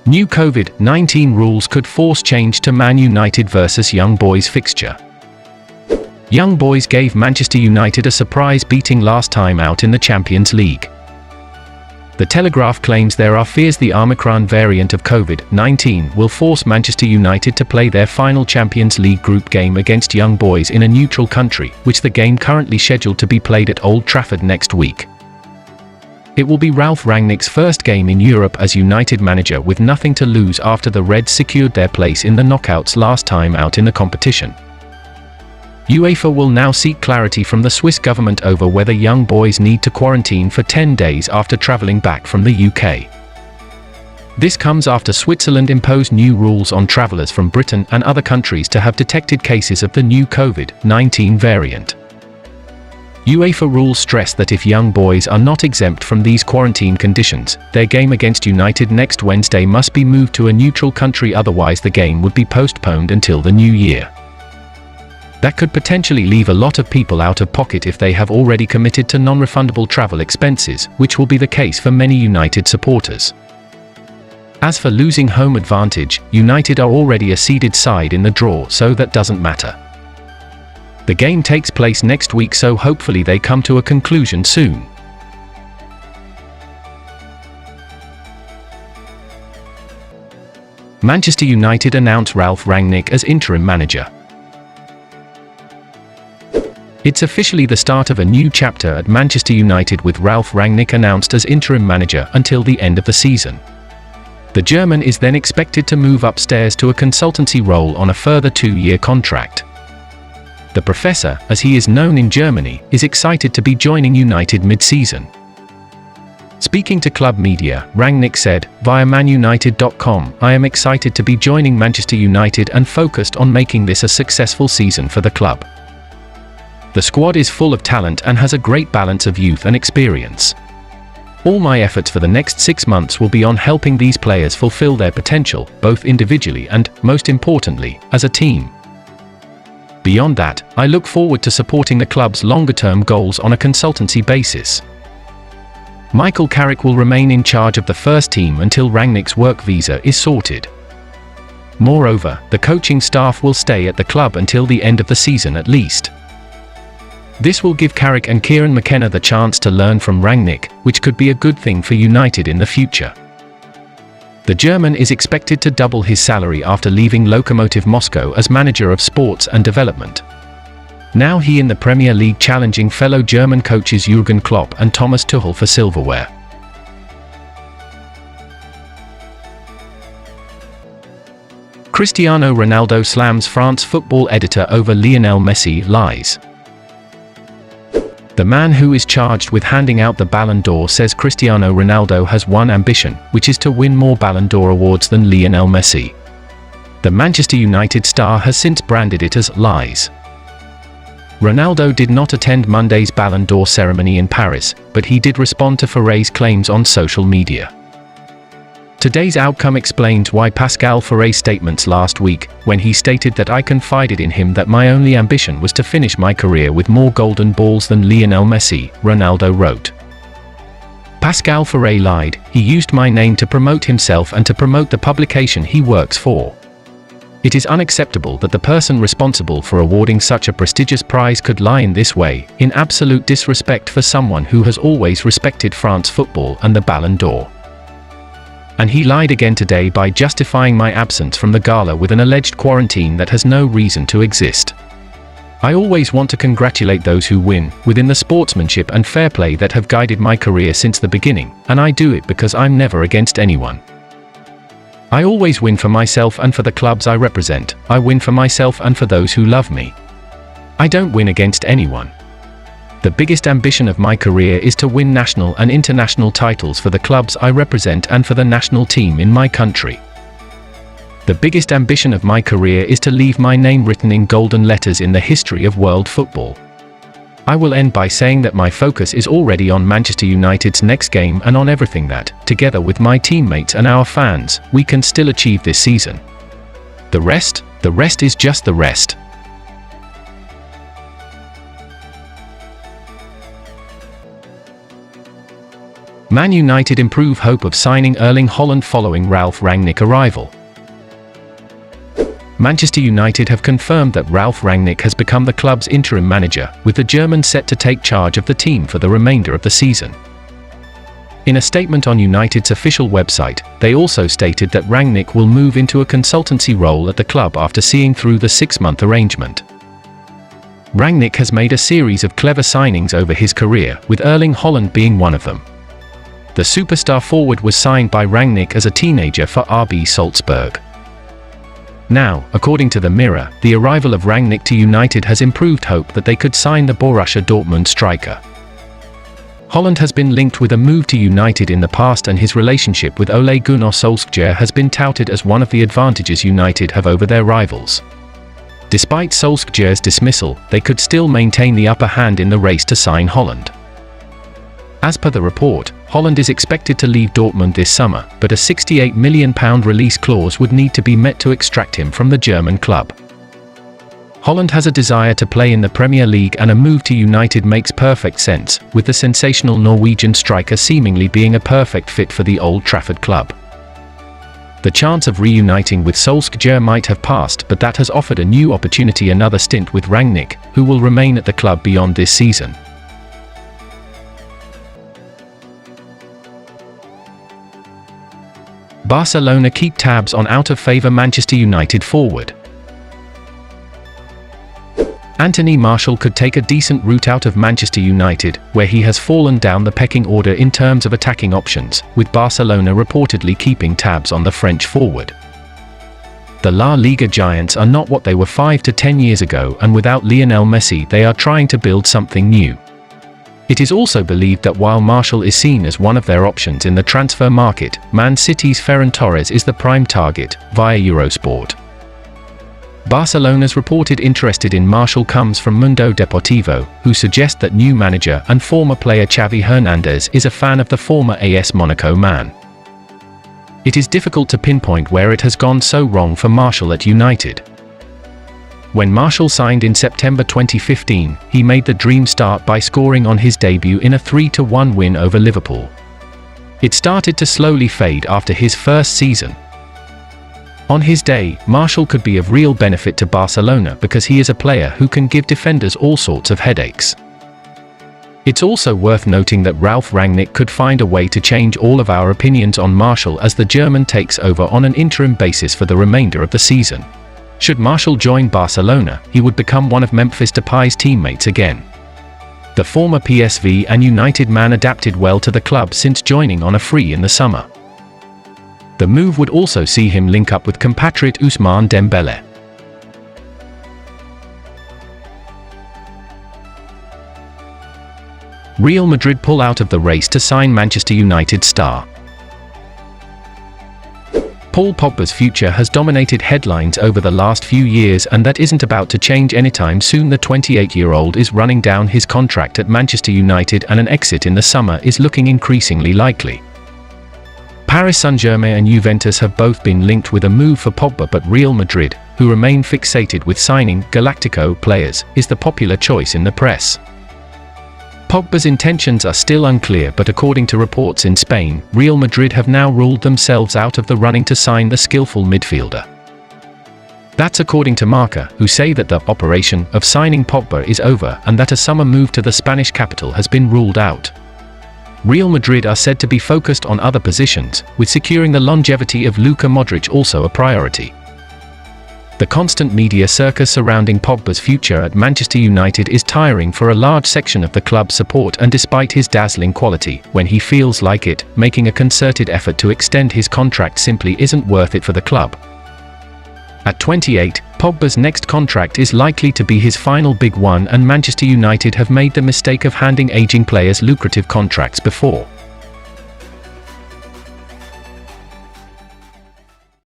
New COVID-19 rules could force change to Man United vs Young Boys fixture. Young Boys gave Manchester United a surprise beating last time out in the Champions League. The Telegraph claims there are fears the Omicron variant of COVID-19 will force Manchester United to play their final Champions League group game against Young Boys in a neutral country, which the game currently scheduled to be played at Old Trafford next week. It will be Ralf Rangnick's first game in Europe as United manager, with nothing to lose after the Reds secured their place in the knockouts last time out in the competition. UEFA will now seek clarity from the Swiss government over whether Young Boys need to quarantine for 10 days after travelling back from the UK. This comes after Switzerland imposed new rules on travellers from Britain and other countries to have detected cases of the new COVID-19 variant. UEFA rules stress that if Young Boys are not exempt from these quarantine conditions, their game against United next Wednesday must be moved to a neutral country, otherwise the game would be postponed until the new year. That could potentially leave a lot of people out of pocket if they have already committed to non-refundable travel expenses, which will be the case for many United supporters. As for losing home advantage, United are already a seeded side in the draw, so that doesn't matter. The game takes place next week, so hopefully they come to a conclusion soon. Manchester United announce Ralf Rangnick as interim manager. It's officially the start of a new chapter at Manchester United, with Ralf Rangnick announced as interim manager until the end of the season. The German is then expected to move upstairs to a consultancy role on a further 2-year contract. The Professor, as he is known in Germany, is excited to be joining United mid-season. Speaking to club media, Rangnick said, via manunited.com, "I am excited to be joining Manchester United and focused on making this a successful season for the club. The squad is full of talent and has a great balance of youth and experience. All my efforts for the next 6 months will be on helping these players fulfill their potential, both individually and, most importantly, as a team. Beyond that, I look forward to supporting the club's longer-term goals on a consultancy basis." Michael Carrick will remain in charge of the first team until Rangnick's work visa is sorted. Moreover, the coaching staff will stay at the club until the end of the season at least. This will give Carrick and Kieran McKenna the chance to learn from Rangnick, which could be a good thing for United in the future. The German is expected to double his salary after leaving Lokomotiv Moscow as manager of sports and development. Now he in the Premier League, challenging fellow German coaches Jurgen Klopp and Thomas Tuchel for silverware. Cristiano Ronaldo slams France football editor over Lionel Messi lies. The man who is charged with handing out the Ballon d'Or says Cristiano Ronaldo has one ambition, which is to win more Ballon d'Or awards than Lionel Messi. The Manchester United star has since branded it as lies. Ronaldo did not attend Monday's Ballon d'Or ceremony in Paris, but he did respond to Faré's claims on social media. Today's outcome explains why Pascal Faré's statements last week, when he stated that I confided in him that my only ambition was to finish my career with more golden balls than Lionel Messi, Ronaldo wrote. Pascal Faré lied. He used my name to promote himself and to promote the publication he works for. It is unacceptable that the person responsible for awarding such a prestigious prize could lie in this way, in absolute disrespect for someone who has always respected France football and the Ballon d'Or. And he lied again today by justifying my absence from the gala with an alleged quarantine that has no reason to exist. I always want to congratulate those who win, within the sportsmanship and fair play that have guided my career since the beginning, and I do it because I'm never against anyone. I always win for myself and for the clubs I represent. I win for myself and for those who love me. I don't win against anyone. The biggest ambition of my career is to win national and international titles for the clubs I represent and for the national team in my country. The biggest ambition of my career is to leave my name written in golden letters in the history of world football. I will end by saying that my focus is already on Manchester United's next game and on everything that, together with my teammates and our fans, we can still achieve this season. The rest is just the rest. Man United improve hope of signing Erling Haaland following Ralf Rangnick arrival. Manchester United have confirmed that Ralf Rangnick has become the club's interim manager, with the German set to take charge of the team for the remainder of the season. In a statement on United's official website, they also stated that Rangnick will move into a consultancy role at the club after seeing through the 6-month arrangement. Rangnick has made a series of clever signings over his career, with Erling Haaland being one of them. The superstar forward was signed by Rangnick as a teenager for RB Salzburg. Now, according to the Mirror, the arrival of Rangnick to United has improved hope that they could sign the Borussia Dortmund striker. Haaland has been linked with a move to United in the past, and his relationship with Ole Gunnar Solskjaer has been touted as one of the advantages United have over their rivals. Despite Solskjaer's dismissal, they could still maintain the upper hand in the race to sign Haaland. As per the report, Haaland is expected to leave Dortmund this summer, but a £68 million release clause would need to be met to extract him from the German club. Haaland has a desire to play in the Premier League, and a move to United makes perfect sense, with the sensational Norwegian striker seemingly being a perfect fit for the Old Trafford club. The chance of reuniting with Solskjaer might have passed, but that has offered a new opportunity, another stint with Rangnick, who will remain at the club beyond this season. Barcelona keep tabs on out-of-favour Manchester United forward. Anthony Martial could take a decent route out of Manchester United, where he has fallen down the pecking order in terms of attacking options, with Barcelona reportedly keeping tabs on the French forward. The La Liga giants are not what they were 5 to 10 years ago, and without Lionel Messi they are trying to build something new. It is also believed that while Martial is seen as one of their options in the transfer market, Man City's Ferran Torres is the prime target, via Eurosport. Barcelona's reported interest in Martial comes from Mundo Deportivo, who suggest that new manager and former player Xavi Hernandez is a fan of the former AS Monaco man. It is difficult to pinpoint where it has gone so wrong for Martial at United. When Martial signed in September 2015, he made the dream start by scoring on his debut in a 3-1 win over Liverpool. It started to slowly fade after his first season. On his day, Martial could be of real benefit to Barcelona because he is a player who can give defenders all sorts of headaches. It's also worth noting that Ralf Rangnick could find a way to change all of our opinions on Martial as the German takes over on an interim basis for the remainder of the season. Should Martial join Barcelona, he would become one of Memphis Depay's teammates again. The former PSV and United man adapted well to the club since joining on a free in the summer. The move would also see him link up with compatriot Ousmane Dembélé. Real Madrid pull out of the race to sign Manchester United star. Paul Pogba's future has dominated headlines over the last few years, and that isn't about to change anytime soon. The 28-year-old is running down his contract at Manchester United, and an exit in the summer is looking increasingly likely. Paris Saint-Germain and Juventus have both been linked with a move for Pogba, but Real Madrid, who remain fixated with signing Galactico players, is the popular choice in the press. Pogba's intentions are still unclear, but according to reports in Spain, Real Madrid have now ruled themselves out of the running to sign the skillful midfielder. That's according to Marca, who say that the operation of signing Pogba is over and that a summer move to the Spanish capital has been ruled out. Real Madrid are said to be focused on other positions, with securing the longevity of Luka Modric also a priority. The constant media circus surrounding Pogba's future at Manchester United is tiring for a large section of the club's support, and despite his dazzling quality, when he feels like it, making a concerted effort to extend his contract simply isn't worth it for the club. At 28, Pogba's next contract is likely to be his final big one, and Manchester United have made the mistake of handing aging players lucrative contracts before.